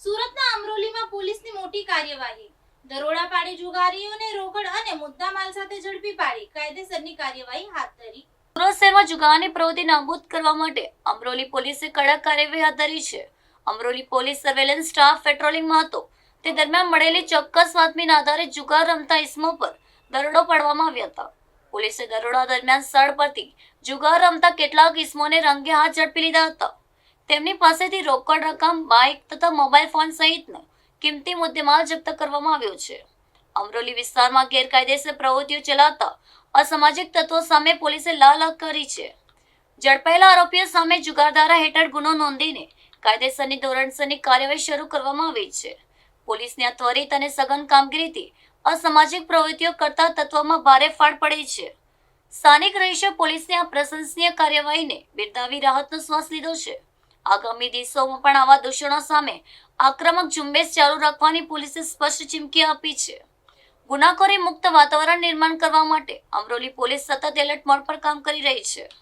સુરતના અમરોલીમાં પોલીસની મોટી કાર્યવાહી. દરોડા પાડી જુગારીઓને રોકડ અને મુદ્દામાલ સાથે ઝડપી પાડી કાયદેસરની કાર્યવાહી હાથ ધરી. સુરત શહેરમાં જુગારની પ્રવૃત્તિ નાબૂદ કરવા માટે અમરોલી પોલીસે કડક કાર્યવાહી હાથ ધરી છે. અમરોલી પોલીસ સર્વેલન્સ સ્ટાફ પેટ્રોલિંગમાં હતો તે દરમિયાન મળેલી ચોક્કસ બાતમીના આધારે જુગાર રમતા ઇસમો પર દરોડો પાડવામાં આવ્યા હતા. પોલીસે દરોડા દરમિયાન સ્થળ પરથી જુગાર રમતા કેટલાક ઇસમોને રંગે હાથ ઝડપી લીધા હતા. તેમની પાસેથી રોકડ રકમ, બાઇક તથા મોબાઈલ ફોન સહિતનો કિંમતી મુદ્દેમાલ જપ્ત કરવામાં આવ્યો છે. અમરોલી વિસ્તારમાં ગેરકાયદેસર પ્રવૃત્તિઓ ચલાવતા અસામાજિક તત્વો સામે પોલીસે લાલ આંખ કરી છે. ઝડપાયેલા આરોપીઓ સામે જુગારધારા હેઠળ ગુનો નોંધીને કાયદેસરની ધોરણસરની કાર્યવાહી શરૂ કરવામાં આવી છે. પોલીસની આ ત્વરિત અને સઘન કામગીરીથી અસામાજિક પ્રવૃત્તિઓ કરતા તત્વોમાં ભારે ફાટ પડી છે. સ્થાનિક રહીશો પોલીસની આ પ્રશંસનીય કાર્યવાહીને બિરદાવી રાહતનો શ્વાસ લીધો છે. આગામી દિવસોમાં પણ આવા દૂષણો સામે આક્રમક ઝુંબેશ ચાલુ રાખવાની પોલીસે સ્પષ્ટ ચીમકી આપી છે. ગુનાખોરી મુક્ત વાતાવરણ નિર્માણ કરવા માટે અમરોલી પોલીસ સતત એલર્ટ મોડ પર કામ કરી રહી છે.